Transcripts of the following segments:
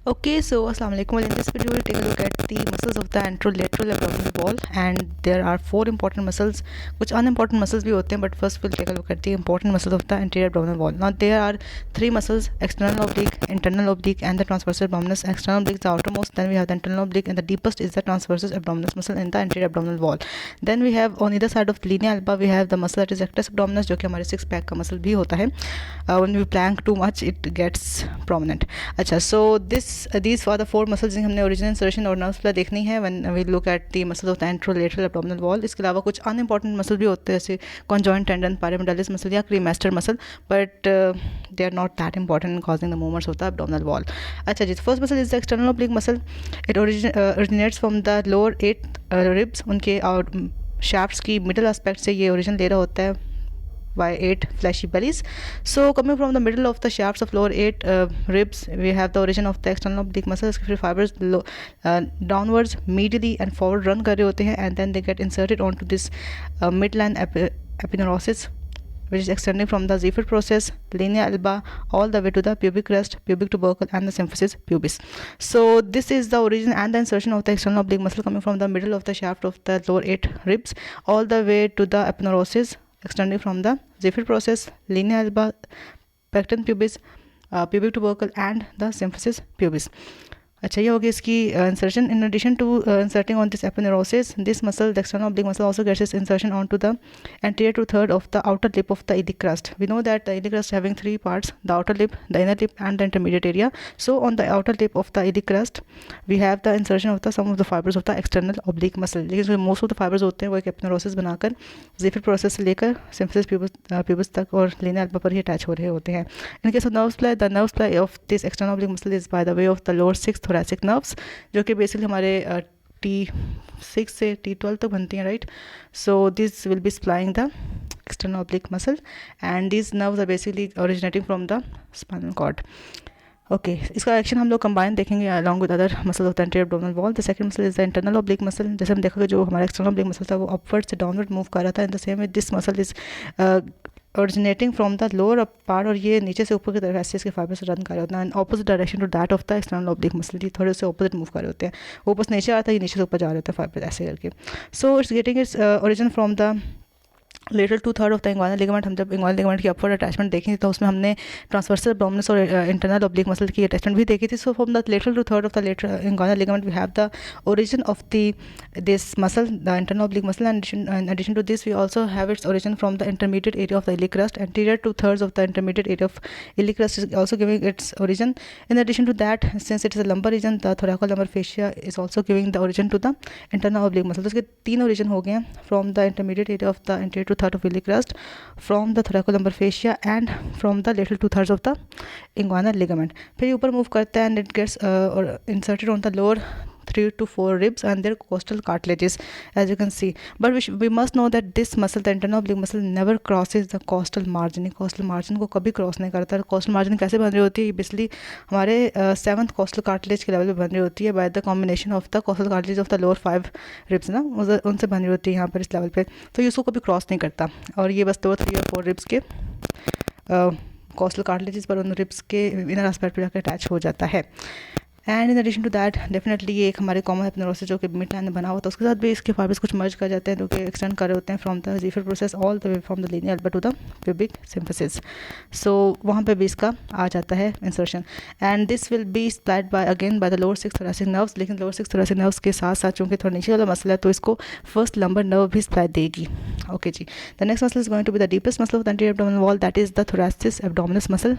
Okay, so assalamu alaikum. Well, in this video, we'll take a look at the muscles of the anterolateral abdominal wall, and there are four important muscles. कुछ unimportant muscles भी होते हैं, but first we'll take a look at the important muscles of the anterior abdominal wall. Now there are three muscles: external oblique, internal oblique, and the transversus abdominis. External oblique is the outermost. Then we have the internal oblique, and the deepest is the transversus abdominis muscle in the anterior abdominal wall. Then we have on either side of the linea alba, we have the muscle that is rectus abdominis, जो कि हमारे six pack का muscle भी होता है. When we plank too much, it gets prominent. अच्छा, so these are the four muscles जिन्हें हमने ओरिजिनल इंसर्शन और नर्व्स प्लाई देखनी है when we look at the muscles of the anterolateral abdominal wall. इसके अलावा कुछ अनइम्पॉर्टेंट मसल भी होते हैं जैसे कॉन्जॉइंट टेंडन, पैरामेडालिस मसल या cremaster muscle, but they are not that important in causing the movements of the abdominal wall. अच्छा जी, first muscle is the external oblique muscle. It originates from the lower 8 ribs. उनके shafts की middle aspect से ये origin ले रहा होता है by 8 fleshy bellies. So coming from the middle of the shafts of lower 8 ribs, we have the origin of the external oblique muscles. Fibers downwards, medially and forward run कर रहे होते हैं, and then they get inserted onto this midline aponeurosis, which is extending from the Ziegfeld process, linea alba, all the way to the pubic crest, pubic tubercle, and the symphysis pubis. So this is the origin and the insertion of the external oblique muscle coming from the middle of the shaft of the lower 8 ribs all the way to the aponeurosis, extending from the Ziegfeld process, linea alba, pecten pubis, pubic tubercle, and the symphysis pubis. अच्छा, ये हो गया इसकी insertion. In addition to inserting on this aponeurosis, this muscle, the external oblique muscle, also gets its insertion onto the anterior two third of the outer lip of the iliac crest. We know that the iliac crest having three parts: the outer lip, the inner lip, and the intermediate area. So on the outer lip of the iliac crest, we have the insertion of the some of the fibers of the external oblique muscle. लेकिन जो most of the fibres होते हैं वो एक एपोनेरोसिस बनाकर Ziegfeld process से लेकर symphysis pubis तक और लिनिया अल्बा पर ही अटैच हो रहे होते हैं. In case of nerve supply, the nerve supply of this external oblique muscle is by the way of the lower 6 thoracic nerves, जो कि बेसिकली हमारे T6 से T12 तक बनती हैं, right. So this will B supplying the external oblique muscle, and these nerves are basically originating from the spinal cord. Okay, इसका action हम लोग कंबाइन देखेंगे along with other muscle of the anterior abdominal wall. The second muscle is the internal oblique muscle. जैसे हम देखा कि जो हमारा एक्सटर्नल ओब्लिक मसल था वो अपवर्ड से डाउनवर्ड मूव कर रहा था. In the same way this muscle is originating from the lower part, और ये नीचे से ऊपर की तरफ ऐसे इसके फाइबर से रन कर रहे होते हैं, and opposite direction to that of the external oblique muscle. ये थोड़े से ऑपोजिट मूव कर रहे होते हैं. ऊपर से नीचे आता है, ये नीचे से ऊपर जा रहे होते हैं फाइबर ऐसे करके. So it's getting its origin from the lateral two third of the inguinal ligament. हम जब इंग्वाइनल लिगामेंट की अपवर्ड अटैचमेंट देखी तो उसमें हमने ट्रांसवर्सल एब्डोमिनस और इंटरनल ओब्लिक मसल की अटैचमेंट भी देखी थी. So from the lateral two third of the lateral inguinal ligament we have the origin of this muscle, the internal oblique muscle. In addition to this, we also have its origin from the intermediate area of the iliac crest. Anterior two thirds of the intermediate area of iliac crest is also giving its origin. In addition to that, since it is a lumbar region, the thoracolumbar fascia is also giving the origin to the internal oblique muscle. तो इसके तीन origin हो गए हैं from the intermediate area of the anterior two third of iliac crest, from the thoracolumbar fascia, and from the lateral two thirds of the inguinal ligament. फिर ऊपर move करता है and it gets inserted on the lower 3 to 4 ribs and their costal cartilages, as you can see. But we must know that this muscle, the internal oblique muscle, never crosses the costal margin. costal margin को कभी cross नहीं करता. costal margin कैसे बन रही होती है? Basically हमारे 7th costal cartilage के लेवल पे बन रही होती है by the combination of the costal cartilage of the lower 5 ribs ना, उनसे बन रही होती है यहाँ पर इस लेवल पे. तो ये उसको कभी क्रॉस नहीं करता, और ये बस 2, 3 और 4 रिब्स के कॉस्टल कार्टिलेजेस पर उन रिब्स के इनर एस्पेक्ट पर जाकर अटैच हो जाता है. And in addition to that, definitely ये एक हमारे कॉमन एपोनेरोसिस जो कि मिड लाइन में बना हुआ था, उसके साथ भी इसके फाइबर्स कुछ मर्ज कर जाते हैं जो कि एक्सटेंड कर रहे होते हैं from the Ziegfeld process all the way from the linea alba to the pubic symphysis. So वहाँ पे भी इसका आ जाता है insertion, and this will be supplied by again by the lower 6 thoracic nerves. लेकिन लोअर 6 thoracic नर्व्स के साथ साथ चूँकि थोड़ा नीचे वाला मसल है तो इसको फर्स्ट लंबर नर्व भी सप्लाई देगी. ओके जी, the next muscle is going to be the deepest muscle of the anterior abdominal wall, that is the thoracic abdominis muscle.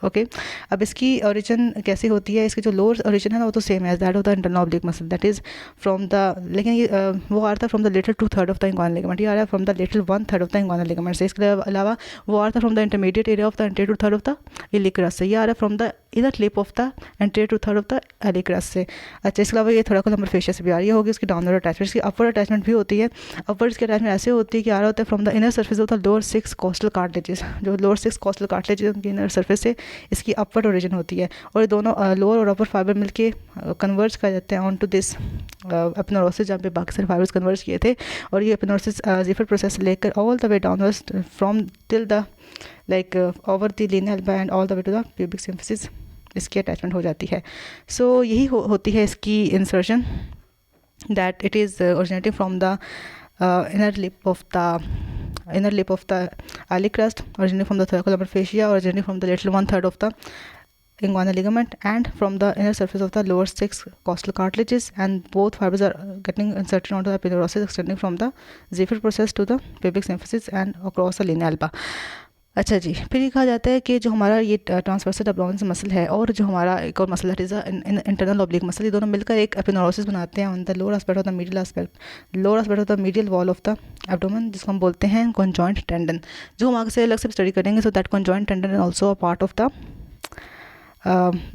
Okay, अब इसकी ओरिजिन कैसे होती है? इसकी जो लोअर ओरिजिन है ना वो तो सेम है as that of the internal oblique muscle, that is from the, लेकिन ये वो आ रहा था from the lateral two third of the inguinal ligament. ये आ रहा है from the lateral 1/3 of the inguinal ligament से. इसके अलावा वो आ रहा था from the intermediate area of the anterior two third of the iliac crest से. ये आ रहा है from the inner lip of the anterior two third of the iliac crest से. अच्छा, इसके अलावा ये thoracolumbar fascia से भी आ रही होगी उसकी डाउनवर्ड अटैचमेंट. इसकी अपवर्ड अटैचमेंट भी होती है. अपवर्ड की अटैचमेंट ऐसे होती है कि आ रहा होता है from the inner surface of the lower 6 costal cartilages. जो लोअर 6 कॉस्टल कार्टिलेजेस उनकी इनर सर्फेस से इसकी अपवर्ड ओरिजिन होती है, और ये दोनों लोअर और अपर फाइबर मिलके कन्वर्ज कर जाते हैं ऑन टू दिस एपोनेरोसिस, जहाँ पे बाकी सारे फाइबर्स कन्वर्ज किए थे. और ये एपोनेरोसिस Ziegfeld प्रोसेस से लेकर all the way downward from till the like over the lineal band all the way to the pubic symphysis इसकी अटैचमेंट हो जाती है। सो यही होती है इसकी insertion, that it is originating from the inner lip of the iliac crust, originating from the thoracolumbar fascia, originating from the lateral 1/3 of the inguinal ligament, and from the inner surface of the lower 6 costal cartilages, and both fibers are getting inserted onto the epineuritis, extending from the Zephyr process to the pubic symphysis and across the linea alba. अच्छा जी, फिर ये कहा जाता है कि जो हमारा ये ट्रांसवर्सल एब्डोमिनल मसल है और जो हमारा एक और मसल है इंटरनल ऑब्लिक मसल, ये दोनों मिलकर एक एपिनेरोसिस बनाते हैं on the lower aspect of the medial wall of the abdomen, जिसको हम बोलते हैं कॉन्जॉइंट टेंडन, जो हम आगे से अलग से स्टडी करेंगे। So that conjoint tendon is also a part of the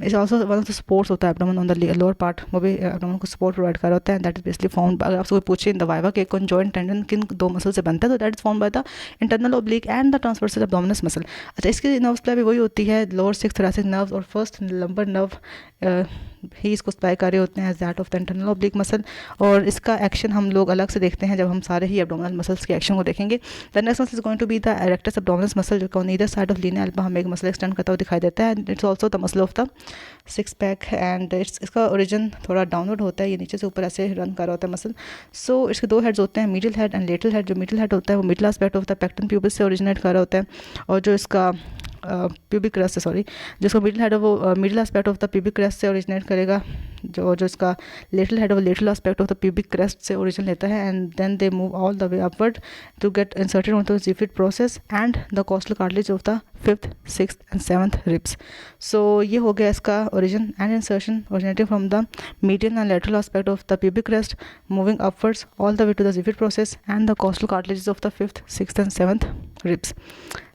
is also one of the supports होता है abdomen on the lower part, वो भी एब्डोमेन को सपोर्ट प्रोवाइड कर रहा होता है। दैट इज बेसिकली फाउंड, अगर आपसे कोई पूछे इन द वाइवा कि कॉन्जॉइंट टेंडन किन दो मसल से बनता है, तो that is found by the internal oblique and the transversal abdominal muscle. अच्छा, इसकी नर्व सप्लाई भी वही होती है, लोअर 6 thoracic नर्व और फर्स्ट लंबर नर्व ही इसको सप्लाई कर रहे होते हैं as that of the internal oblique muscle, और इसका एक्शन हम लोग अलग से देखते हैं जब हम सारे ही एब्डोमिनल मसल्स के एक्शन को देखेंगे। The next muscle is going to be the rectus abdominal muscle, जो on either side of linea alba हमें एक मसल एक्सटेंड करता हुआ दिखाई देता है, and it's also the muscle of the 6 pack, एंड इसका ओरिजिन थोड़ा डाउनवर्ड होता है, ये नीचे से ऊपर ऐसे रन कर रहा होता है मसल। सो इसके दो हेड्स होते हैं, middle head and lateral head. जो मिडिल हेड होता है वो middle aspect of the pecten pubis से ओरिजिनेट कर रहा होता है, और जो इसका प्यूबिक क्रस्ट से जिसको मिडिल हेड है वो middle aspect of the pubic crest से ओरिजिनेट करेगा, जो इसका लेटरल हेड है वो lateral aspect of the pubic crest से ओरिजिन लेता है, and then they move all the way upward to get inserted on the xiphoid process and the costal cartilage of the 5th, 6th and 7th ribs. So ये हो गया इसका origin and insertion, originating from the medial and lateral aspect of the pubic crest, moving upwards all the way to the xiphoid process and the costal cartilage of the 5th, 6th and 7th ribs.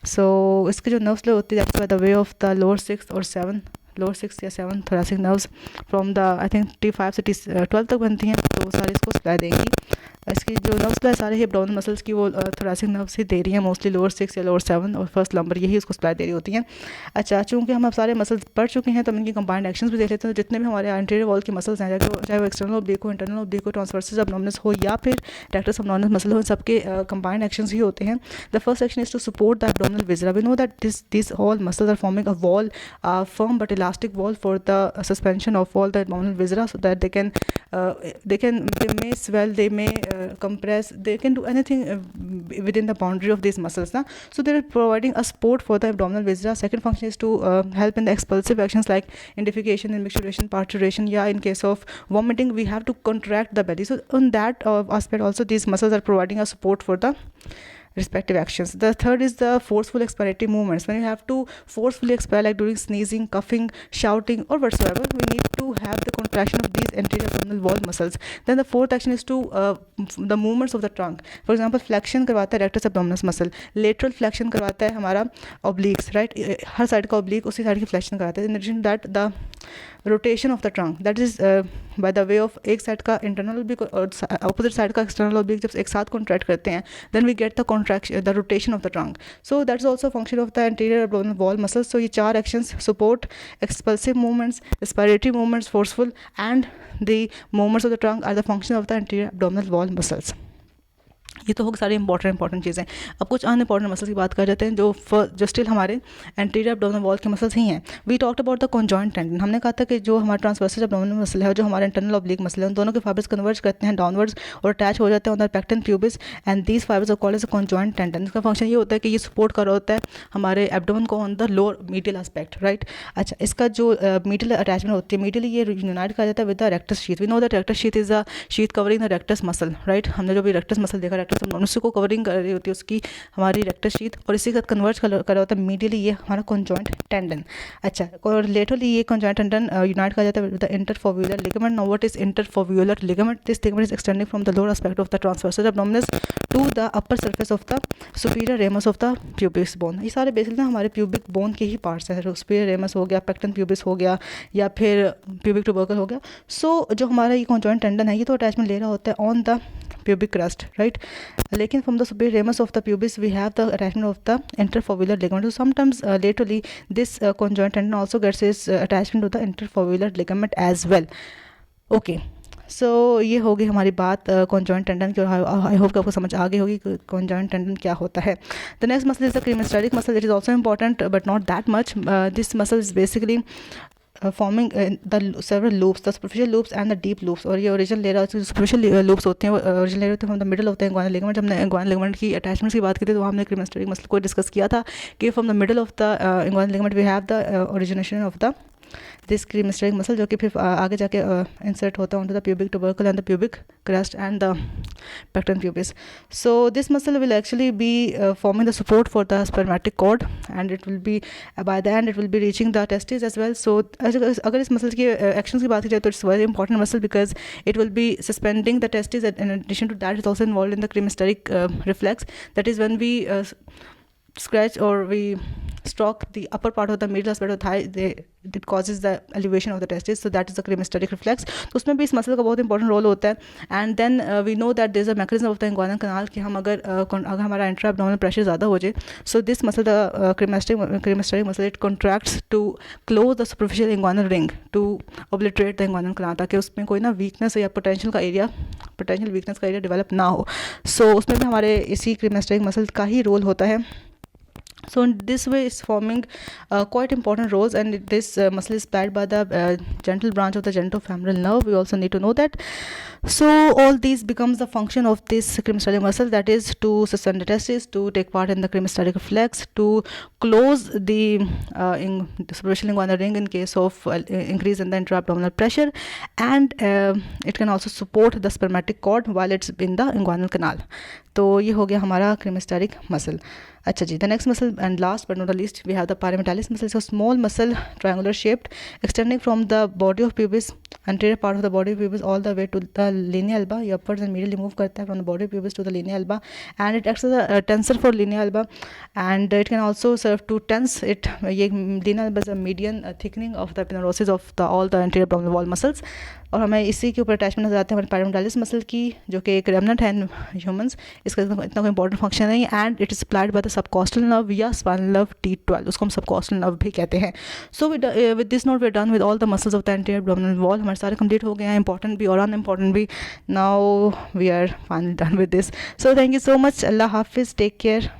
So इसके जो nerves होती है that's by the way of the lower 6 या 7 thoracic nerves from the I think T5 से T12 तक बनती हैं, तो सारे इसको सप्लाई देंगी। इसकी जो नर्व सप्लाई सारे ही एब्डोमिनल मसल्स की वो थोरासिक नर्व से दे रही हैं, मोस्टली लोअर 6 या लोअर 7 और फर्स्ट लंबर, यही उसको सप्लाई दे रही होती हैं। अच्छा, चूँकि हम अब सारे मसल्स पढ़ चुके हैं तो हम इनकी कंबाइंड एक्शंस भी देख लेते हैं। तो जितने भी हमारे एंटीरियर वॉल के मसल्स हैं, चाहे वो एक्सटर्नल ऑब्लिक हो, इंटरनल ऑब्लिक हो, ट्रांसवर्सस एब्डोमिनस हो या फिर रेक्टस एब्डोमिनस मसल हो, सबके कंबाइंड एक्शंस ही होते हैं। The first action is to support the abdominal viscera. We know that this all muscles are forming a wall, firm but elastic wall for the suspension of all the abdominal viscera, so that they may swell, they may compress, they can do anything within the boundary of these muscles na? So they are providing a support for the abdominal viscera. Second function is to help in the expulsive actions like in defecation, in micturition, parturition, yeah, in case of vomiting we have to contract the belly. So on that aspect also these muscles are providing a support for the respective actions. The third is the forceful expiratory movements. When you have to forcefully expel, like during sneezing, coughing, shouting or whatsoever, we need to have the contraction of these anterior abdominal wall muscles. Then the fourth action is to the movements of the trunk. For example, flexion करवाता है rectus abdominis muscle, lateral flexion करवाता है हमारा obliques, right? हर side का oblique उसी side की flexion कराता है. In addition to that, the rotation of the trunk, that is by the way of एक साइड का internal oblique और opposite साइड का external oblique जब एक साथ contract करते हैं, then we get the contraction, the rotation of the trunk. So that's also a function of the anterior abdominal wall muscles. So ये चार actions support expulsive movements, respiratory movements, forceful, and the movements of the trunk are the function of the anterior abdominal wall muscles. ये तो हो सारी important चीज़ें. अब कुछ unimportant muscles की बात कर जाते हैं जो स्टिल हमारे एंटीरियर एब्डोमिनल वॉल के मसल्स ही हैं. We talked about the conjoint tendon. हमने कहा था कि जो हमारा ट्रांसवर्सल एब्डोमिनल मसल है, जो हमारे इंटरनल ऑब्लिक मसल है, उन दोनों के फाइबर्स कन्वर्ज करते हैं डाउनवर्ड्स और अटैच हो जाते हैं on the pecten pubis, and these fibres are called as a conjoint tendon. इसका फंक्शन ये होता है कि ये सपोर्ट कर रहा होता है हमारे एब्डोमेन को on the lower medial aspect, right. अच्छा, इसका जो मीडियल अटैचमेंट होती है, मीडियली ये यूनाइट करा जाता है with the rectus sheath. We know that rectus sheath is a sheath covering the rectus muscle, right. हमने जो भी रेक्टस मसल देखा, रेक्टस मनुष्य को कवरिंग कर रही होती है उसकी हमारी रेक्टस शीथ, और इसी के साथ कन्वर्ज कर रहा होता है मीडियली ये हमारा कॉन्जॉइंट टेंडन. अच्छा, और लेटरली ये कॉन्जॉइंट टेंडन यूनाइट करा जाता है with the interfoveolar ligament. Now what is interfoveolar ligament? This ligament is extending from the lower aspect of the transversus abdominis to the upper surface of the superior ramus of the pubic bone. ये सारे basically हमारे pubic bone के ही parts हैं. Superior ramus हो गया, पेक्टन pubis हो गया, या फिर प्यूबिक ट्यूबरकल हो गया. सो जो हमारा ये कॉन्जॉइंट टेंडन है, ये तो अटैचमेंट ले रहा होता है on the pubic crust, right. लेकिन from the superior ramus of the pubis we have the attachment of the interfoveolar ligament. So sometimes laterally this conjoint tendon also gets its attachment to the interfoveolar ligament as well. Okay. सो ये हो गई हमारी बात conjoint tendon की, और I hope कि आपको समझ आ गई होगी कॉन्जॉइंट टेंडन क्या होता है. The next muscle is the cremasteric muscle. It is also important but not that much. This muscle is basically forming the several loops, the superficial loops and the deep loops. और ये original ले रहा है, superficial loops होते हैं, original ले रहे होते हैं फ्रॉम द मिडल होते हैं इंग्वानल लिगामेंट। हमने इंग्वानल लिगामेंट की अटैचमेंट्स की बात की थी, तो हमने क्रीमेस्टेरिक मसल को डिस्कस किया था कि from the middle of the inguinal ligament we have the origination of the this cremasteric muscle, जो कि फिर आगे जाके इंसर्ट होता है on to the pubic tubercle and the pubic crest and the pectoral pubis. So this muscle will actually be forming the support for the spermatic cord, and it will be by the end it will be reaching the testes as well. So अगर इस muscle की actions की बात की जाए तो it's very important muscle because it will be suspending the testes, and in addition to that it's also involved in the cremasteric reflex. That is when we scratch or we stroke the upper part of the middle aspect of the thigh, it causes the elevation of the testes, so that is the cremasteric reflex. तो उसमें भी इस muscle का बहुत important role होता है. And then we know that there is a mechanism of the inguinal canal कि हम अगर हमारा इंट्रा एब्डोमिनल प्रेशर ज़्यादा हो जाए, so this muscle the cremasteric muscle it contracts to close the superficial inguinal ring to obliterate the inguinal canal, ताकि उसमें कोई ना वीकनेस या पोटेंशियल वीकनेस का एरिया डेवलप ना हो. सो उसमें भी हमारे इसी cremasteric मसल का ही रोल होता है. So in this way it's forming quite important roles, and this muscle is supplied by the gentle branch of the genitofemoral nerve. We also need to know that. So all these becomes the function of this cremasteric muscle, that is to suspend the testes, to take part in the cremasteric reflex, to close the superficial inguinal ring in case of increase in the intra-abdominal pressure, and it can also support the spermatic cord while it's in the inguinal canal. तो ये हो गया हमारा cremasteric muscle. अच्छा जी, the next muscle and last but not the least we have the pyramidalis muscle. It's a small muscle triangular shaped extending from the body of pubis, anterior part of the body of pubis all the way to the linea alba. ये upwards and medially move करता है from the body of pubis to the linea alba, and it acts as a tensor for linea alba, and it can also serve to tense it. ये linea alba is a median thickening of the aponeurosis of the all the anterior abdominal wall muscles. और हमें इसी के ऊपर attachment नजर आते हैं हमारे पारामेटालिस मसल की, जो कि एक रेमनेंट है ह्यूमंस. इसका इतना कोई इंपॉर्टेंट फंक्शन नहीं, and it is supplied by the subcostal nerve या स्पाइनल नर्व T12, उसको हम सबकॉस्टल नर्व भी कहते हैं. So with this note we are done with all the muscles of the anterior abdominal wall. हमारे सारे complete हो गए हैं, इंपॉर्टेंट भी और अनइम्पॉर्टेंट भी. Now we are finally done with this. So thank you so much. अल्लाह हाफिज़, टेक केयर.